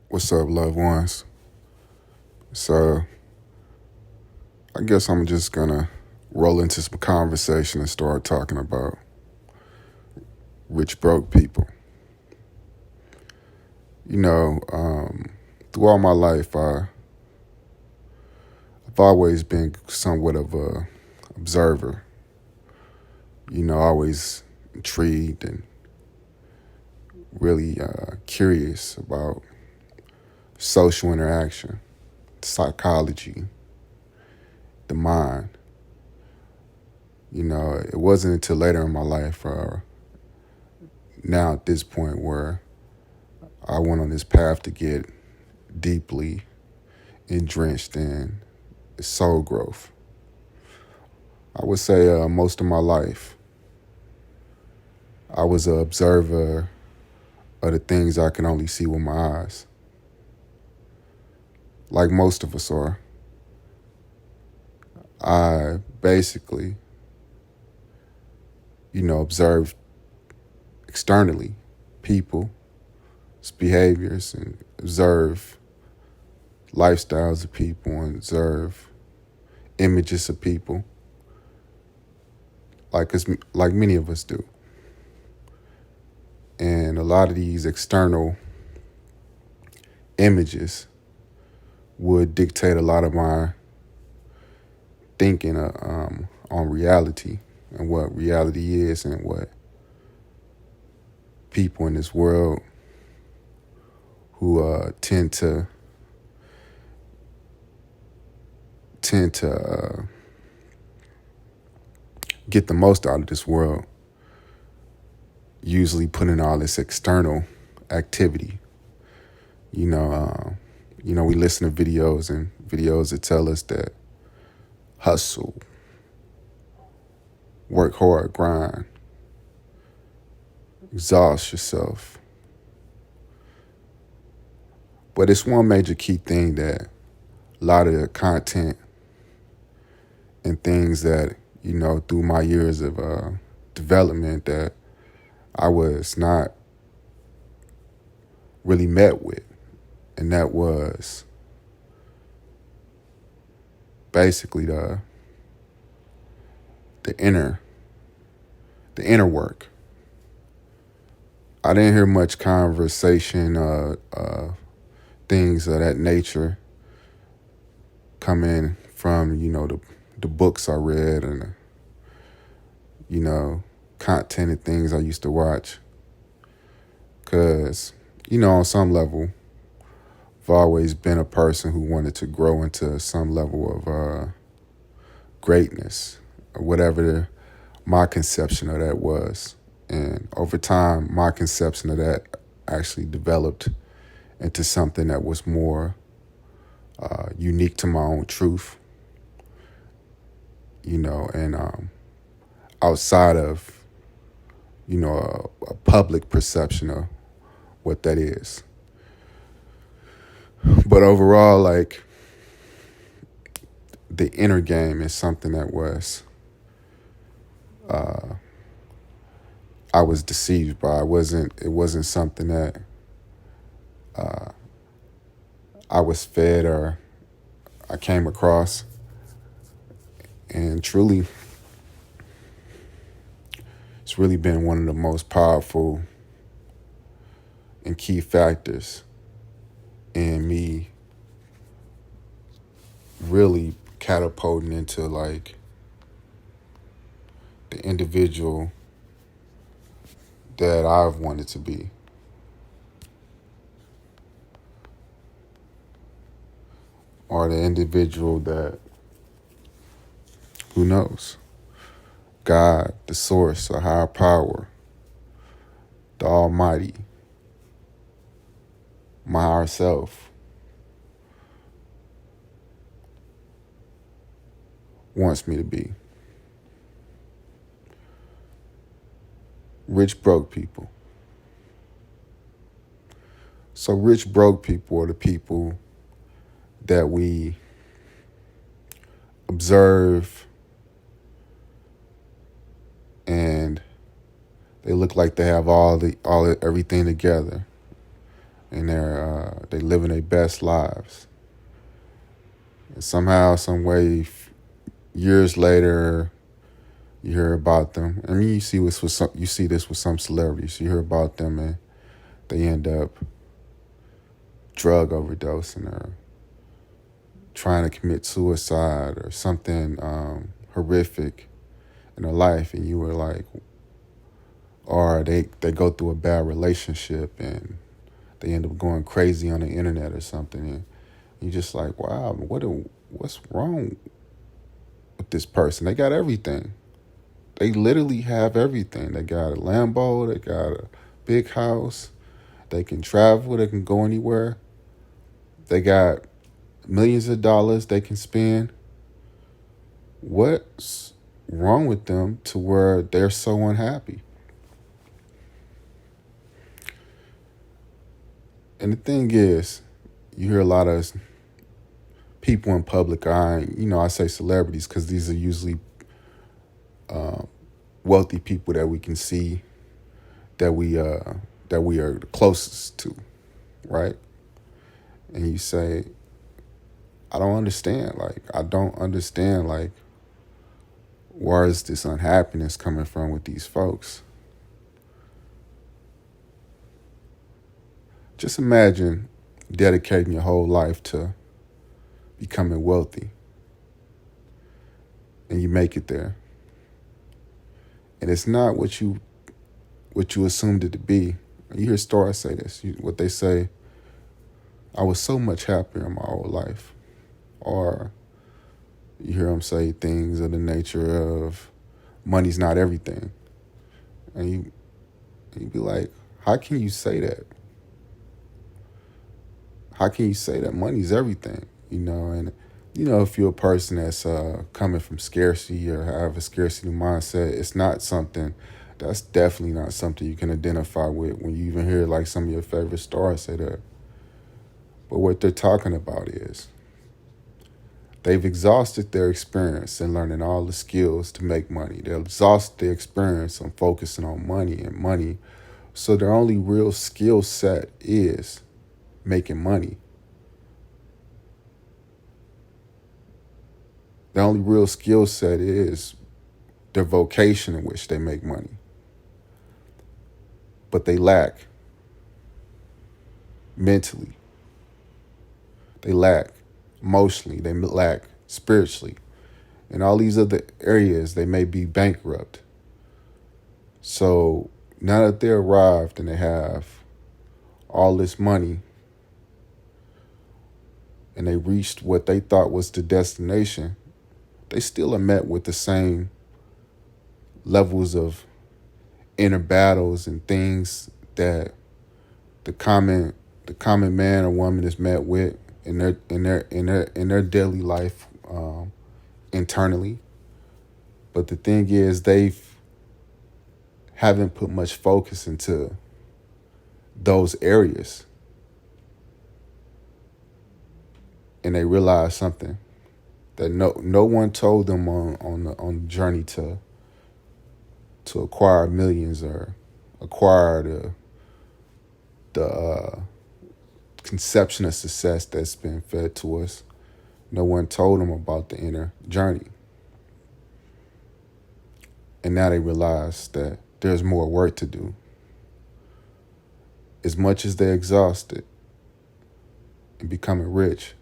What's up, loved ones? So, I guess I'm just gonna roll into some conversation and start talking about rich broke people. You know, throughout my life, I've always been somewhat of a observer. Always intrigued and really curious about social interaction, psychology, the mind. It wasn't until later in my life, now at this point, where I went on this path to get deeply entrenched in soul growth. I would say most of my life, I was an observer of the things I can only see with my eyes. Like most of us are. I basically, observed externally people, behaviors, and observe lifestyles of people and observe images of people like many of us do. And a lot of these external images would dictate a lot of my thinking on reality and what reality is and what people in this world who tend to get the most out of this world, usually put in all this external activity. We listen to videos that tell us that hustle, work hard, grind, exhaust yourself. But it's one major key thing that a lot of the content and things that, through my years of development that I was not really met with. And that was basically the inner work. I didn't hear much conversation, things of that nature coming from, the books I read and, content and things I used to watch. Because, on some level, I've always been a person who wanted to grow into some level of greatness, or whatever my conception of that was. And over time, my conception of that actually developed into something that was more unique to my own truth, and outside of, a public perception of what that is. But overall, like, the inner game is something that was I was deceived by. It wasn't something that I was fed or I came across. And truly, it's really been one of the most powerful and key factors in me really catapulting into like the individual that I've wanted to be. Or the individual that, who knows, God, the source, a higher power, the Almighty, my higher self, wants me to be. Rich broke people. So rich broke people are the people that we observe and they look like they have everything together, and they're they living their best lives. And somehow, some way, years later, you hear about them. I mean, you see this with some celebrities. You hear about them and they end up drug overdosing or trying to commit suicide or something horrific in their life, and you were like, or they go through a bad relationship and they end up going crazy on the internet or something, and you're just like, wow, what's wrong with this person? They got everything. They literally have everything. They got a Lambo, they got a big house, they can travel, they can go anywhere. They got millions of dollars they can spend. What's wrong with them to where they're so unhappy? And the thing is, you hear a lot of people in public eye, I say celebrities because these are usually wealthy people that we can see, that we are the closest to, right? And you say, I don't understand. Where is this unhappiness coming from with these folks? Just imagine dedicating your whole life to becoming wealthy, and you make it there, and it's not what you assumed it to be. You hear stars say this. What they say, I was so much happier in my old life. Or you hear them say things of the nature of money's not everything. And you be like, how can you say that? How can you say that money's everything? And if you're a person that's coming from scarcity or have a scarcity mindset, that's definitely not something you can identify with when you even hear like some of your favorite stars say that. But what they're talking about is they've exhausted their experience in learning all the skills to make money. They've exhausted their experience on focusing on money. So their only real skill set is making money. The only real skill set is their vocation in which they make money. But they lack mentally. They lack emotionally. They lack spiritually. In all these other areas, they may be bankrupt. So now that they're arrived and they have all this money and they reached what they thought was the destination, they still are met with the same levels of inner battles and things that the common man or woman is met with in their daily life internally. But the thing is, they haven't put much focus into those areas, and they realize something that no one told them on the journey to acquire millions or acquire the conception of success that's been fed to us. No one told them about the inner journey. And now they realize that there's more work to do. As much as they're exhausted and becoming rich,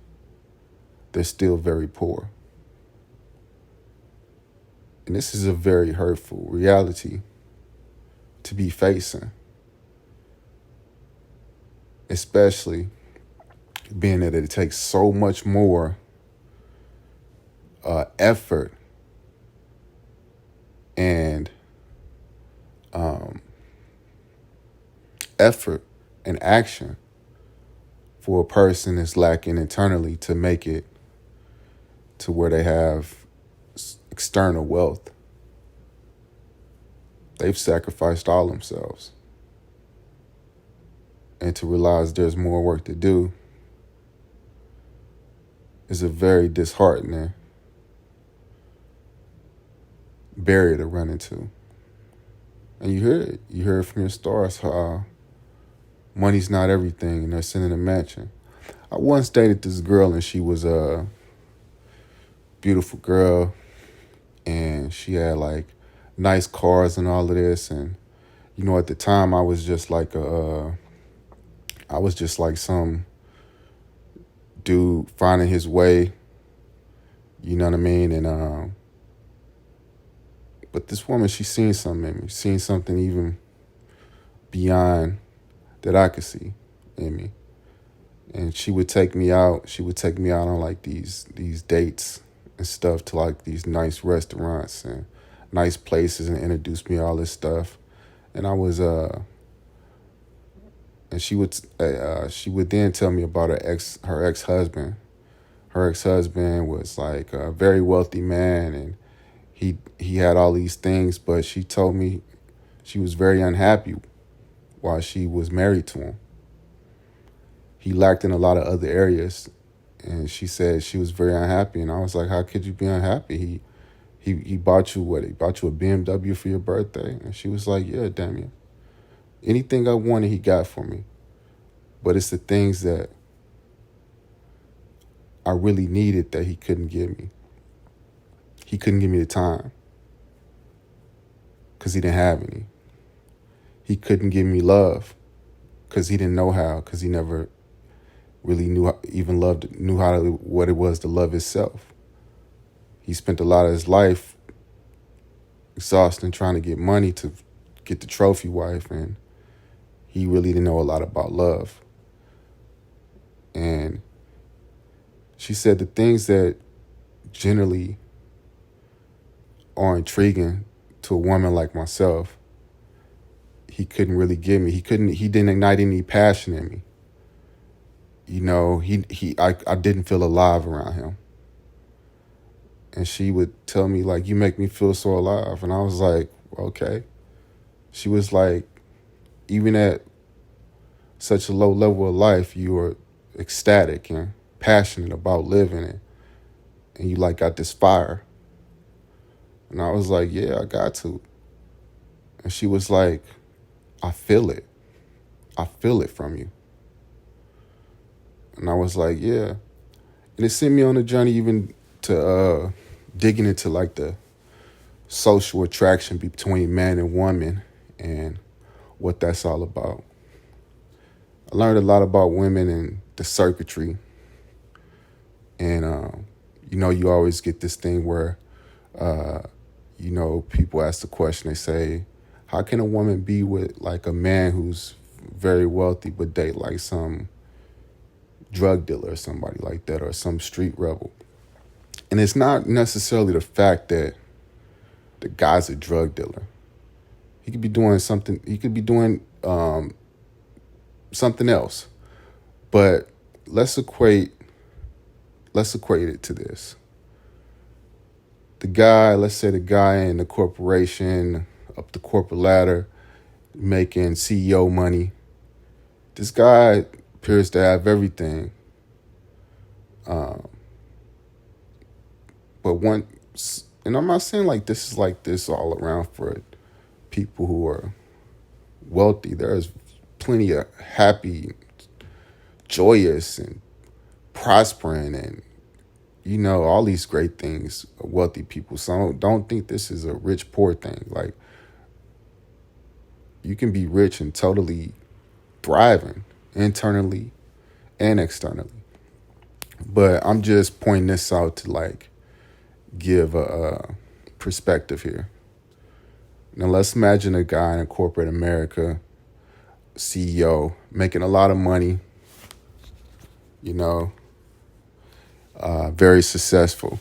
they're still very poor. And this is a very hurtful reality to be facing, especially being that it takes so much more effort and action for a person that's lacking internally to make it to where they have external wealth. They've sacrificed all themselves. And to realize there's more work to do is a very disheartening barrier to run into. And you hear it from your stars how money's not everything and they're sitting in a mansion. I once dated this girl, and she was a beautiful girl, and she had like nice cars and all of this. And at the time, I was just like some dude finding his way. You know what I mean? And but this woman, she seen something in me, seen something even beyond that I could see in me. And she would take me out. She would take me out on like these dates and stuff to like these nice restaurants and nice places and introduce me to all this stuff. And I was and she would then tell me about her ex-husband. Her ex-husband was like a very wealthy man, and he had all these things, but she told me she was very unhappy while she was married to him. He lacked in a lot of other areas, and she said she was very unhappy. And I was like, how could you be unhappy? He bought you what? He bought you a BMW for your birthday? And she was like, yeah, Damion. Anything I wanted, he got for me. But it's the things that I really needed that he couldn't give me. He couldn't give me the time because he didn't have any. He couldn't give me love because he didn't know how, because he never really knew what it was to love himself. He spent a lot of his life exhausting trying to get money to get the trophy wife, and he really didn't know a lot about love. And she said the things that generally are intriguing to a woman like myself, he couldn't really give me. He didn't ignite any passion in me. I didn't feel alive around him. And she would tell me, like, you make me feel so alive. And I was like, okay. She was like, even at such a low level of life, you are ecstatic and passionate about living it. And you like got this fire. And I was like, yeah, I got to. And she was like, I feel it. I feel it from you. And I was like, yeah. And it sent me on a journey even to digging into like the social attraction between man and woman and what that's all about. I learned a lot about women and the circuitry. And, you always get this thing where, people ask the question, they say, how can a woman be with like a man who's very wealthy but date like some drug dealer or somebody like that or some street rebel? And it's not necessarily the fact that the guy's a drug dealer. He could be doing something. He could be doing something else. But let's equate it to this. Let's say the guy in the corporation, up the corporate ladder, making CEO money. This guy appears to have everything. And I'm not saying like this is like this all around for people who are wealthy. There's plenty of happy, joyous, and prospering, and all these great things wealthy people. So don't think this is a rich poor thing. Like, you can be rich and totally thriving internally and externally. But I'm just pointing this out to like give a perspective here. Now let's imagine a guy in a corporate America, CEO, making a lot of money, very successful.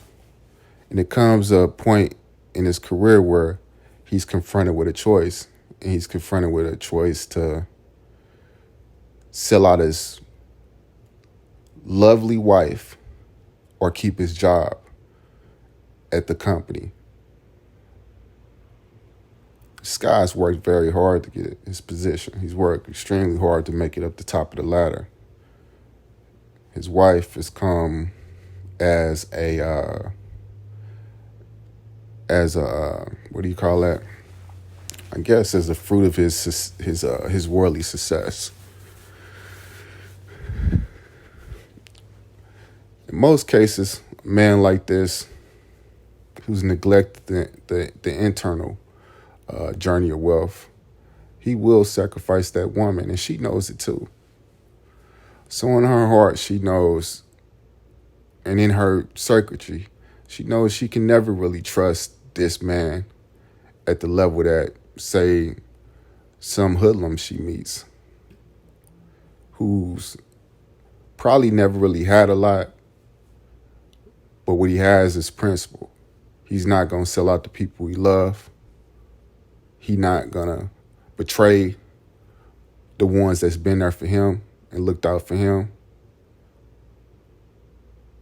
And it comes a point in his career where he's confronted with a choice. And he's confronted with a choice to sell out his lovely wife or keep his job at the company. This guy's worked very hard to get his position. He's worked extremely hard to make it up the top of the ladder. His wife has come as a what do you call that? I guess as a fruit of his worldly success. In most cases, a man like this who's neglected the internal journey of wealth, he will sacrifice that woman, and she knows it too. So in her heart, she knows, and in her circuitry, she knows she can never really trust this man at the level that, say, some hoodlum she meets, who's probably never really had a lot, but what he has is principle. He's not going to sell out the people he love. He's not going to betray the ones that's been there for him and looked out for him.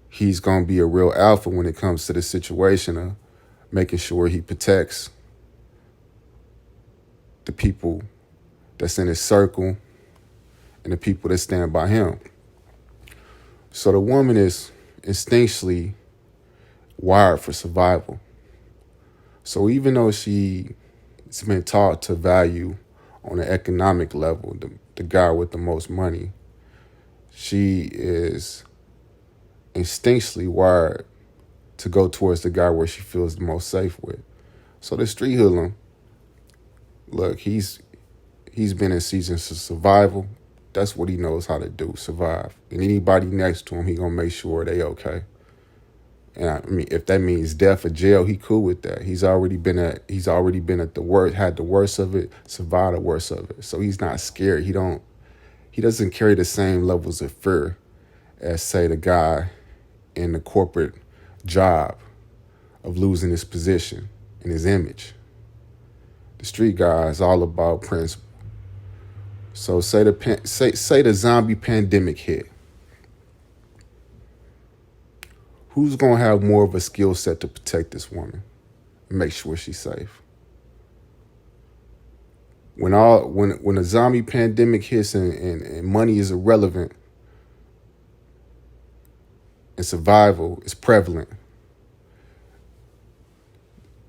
He's going to be a real alpha when it comes to the situation of making sure he protects the people that's in his circle and the people that stand by him. So the woman is instinctually wired for survival. So even though she's been taught to value on an economic level the guy with the most money, she is instinctually wired to go towards the guy where she feels the most safe with. So the street hoodlum, look, he's been in seasons of survival. That's what he knows how to do, survive. And anybody next to him, he gonna make sure they okay. And I mean, if that means death or jail, he cool with that. He's already been at the worst, had the worst of it, survived the worst of it. So he's not scared. He doesn't carry the same levels of fear as, say, the guy in the corporate job of losing his position and his image. The street guy is all about principle. So say the zombie pandemic hit. Who's gonna have more of a skill set to protect this woman and make sure she's safe? When a zombie pandemic hits and money is irrelevant and survival is prevalent,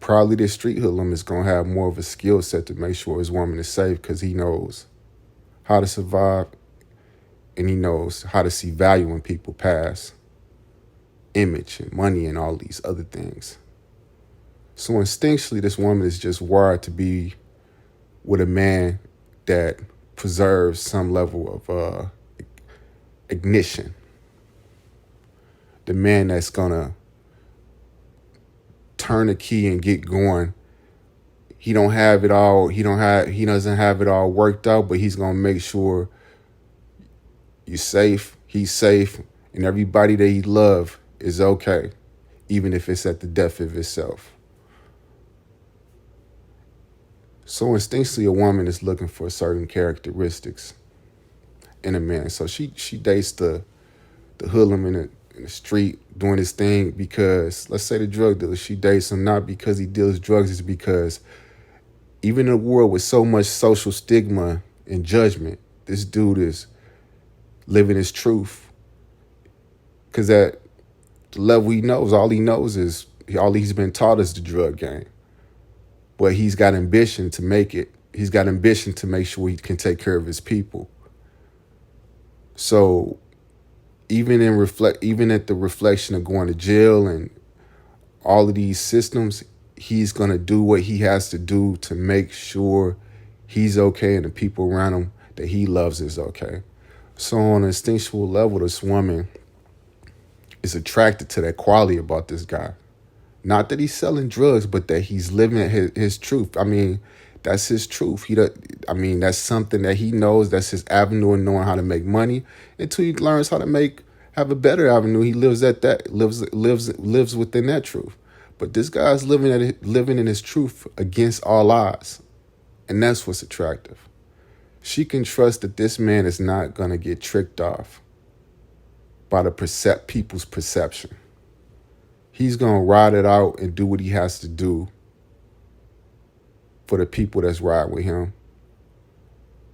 probably this street hoodlum is gonna have more of a skill set to make sure his woman is safe because he knows how to survive and he knows how to see value in people past image and money and all these other things. So instinctually, this woman is just wired to be with a man that preserves some level of ignition. The man that's gonna turn the key and get going. He don't have it all. He doesn't have it all worked out, but he's gonna make sure you're safe. He's safe, and everybody that he loves is okay, even if it's at the death of itself. So instinctually, a woman is looking for certain characteristics in a man. So she dates the hoodlum in the street doing his thing because, let's say the drug dealer, she dates him not because he deals drugs, it's because even in a world with so much social stigma and judgment, this dude is living his truth. Because at the level he knows, all he's been taught is the drug game. But he's got ambition to make it. He's got ambition to make sure he can take care of his people. So even at the reflection of going to jail and all of these systems, he's gonna do what he has to do to make sure he's okay and the people around him that he loves is okay. So on an instinctual level, this woman is attracted to that quality about this guy. Not that he's selling drugs, but that he's living his truth. I mean, that's his truth. That's something that he knows. That's his avenue of knowing how to make money. Until he learns how to have a better avenue, he lives within that truth. But this guy's living in his truth against all odds, and that's what's attractive. She can trust that this man is not gonna get tricked off by the people's perception. He's gonna ride it out and do what he has to do for the people that's riding with him,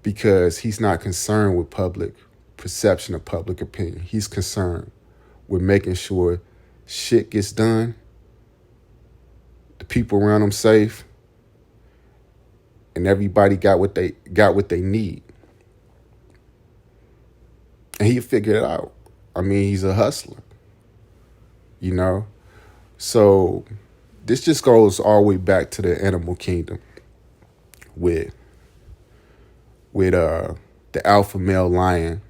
because he's not concerned with public perception or public opinion. He's concerned with making sure shit gets done, the people around him safe, and everybody got what they need. And he figured it out. I mean, he's a hustler. you know? So this just goes all the way back to the animal kingdom with the alpha male lion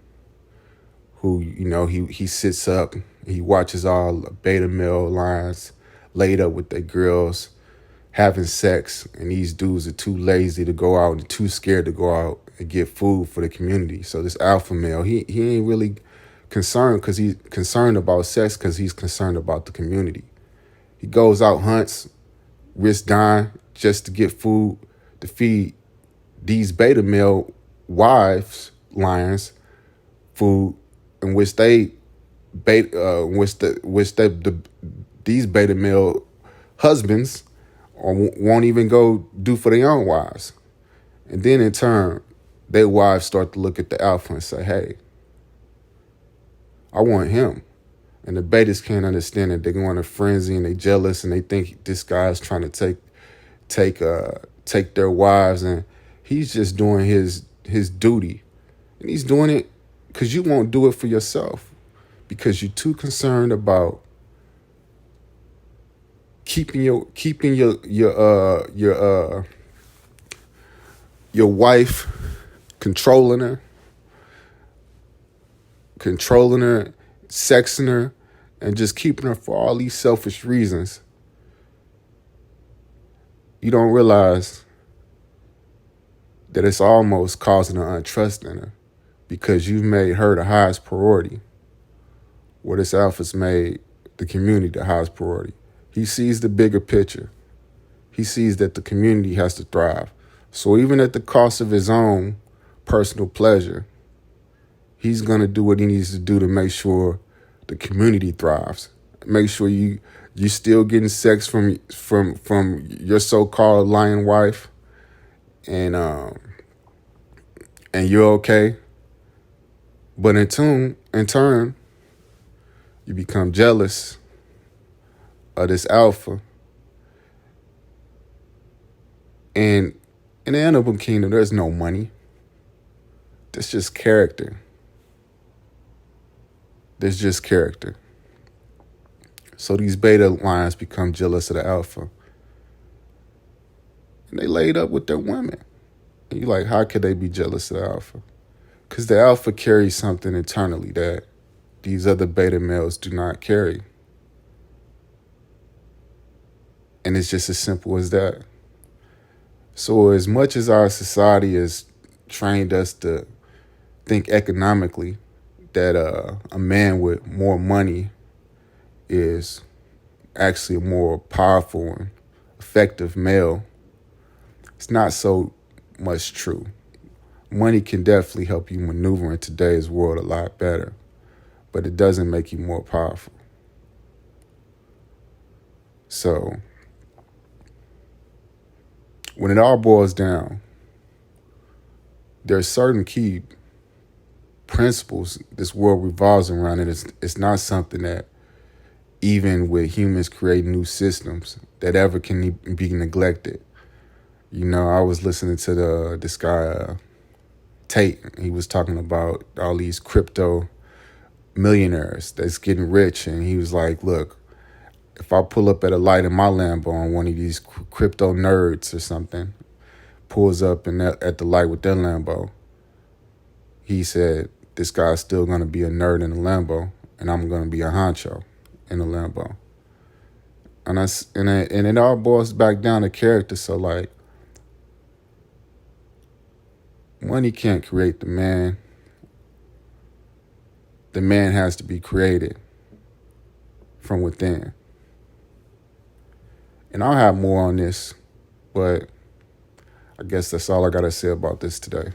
who, he sits up, he watches all beta male lions laid up with their girls having sex, and these dudes are too lazy to go out and too scared to go out and get food for the community. So this alpha male, he ain't really concerned because he's concerned about sex, because he's concerned about the community. He goes out, hunts, risks dying just to get food to feed these beta male wives, lions, food, in which they these beta male husbands won't even go do for their own wives. And then in turn, their wives start to look at the alpha and say, hey, I want him. And the betas can't understand it. They go in a frenzy and they jealous and they think this guy's trying to take their wives, and he's just doing his duty. And he's doing it because you won't do it for yourself, because you're too concerned about keeping your wife, controlling her, sexing her, and just keeping her for all these selfish reasons. You don't realize that it's almost causing an untrust in her, because you've made her the highest priority, where this alpha's made the community the highest priority. He sees the bigger picture. He sees that the community has to thrive. So even at the cost of his own personal pleasure, he's going to do what he needs to do to make sure the community thrives. Make sure you still getting sex from your so-called lion wife, and you're okay. But in turn, you become jealous of this alpha. And in the animal kingdom, there's no money. There's just character. There's just character. So these beta lions become jealous of the alpha, and they laid up with their women. And you're like, how could they be jealous of the alpha? Because the alpha carries something internally that these other beta males do not carry. And it's just as simple as that. So as much as our society has trained us to think economically that a man with more money is actually a more powerful and effective male, it's not so much true. Money can definitely help you maneuver in today's world a lot better, but it doesn't make you more powerful. So when it all boils down, there are certain key principles this world revolves around, and it's not something that, even with humans creating new systems, that ever can be neglected. I was listening to this guy, Tate. He was talking about all these crypto millionaires that's getting rich, and he was like, look, if I pull up at a light in my Lambo and one of these crypto nerds or something pulls up at the light with their Lambo, he said, this guy's still going to be a nerd in a Lambo, and I'm going to be a honcho in a Lambo. And it all boils back down to character. So, like, money can't create the man. The man has to be created from within. And I'll have more on this, but I guess that's all I got to say about this today.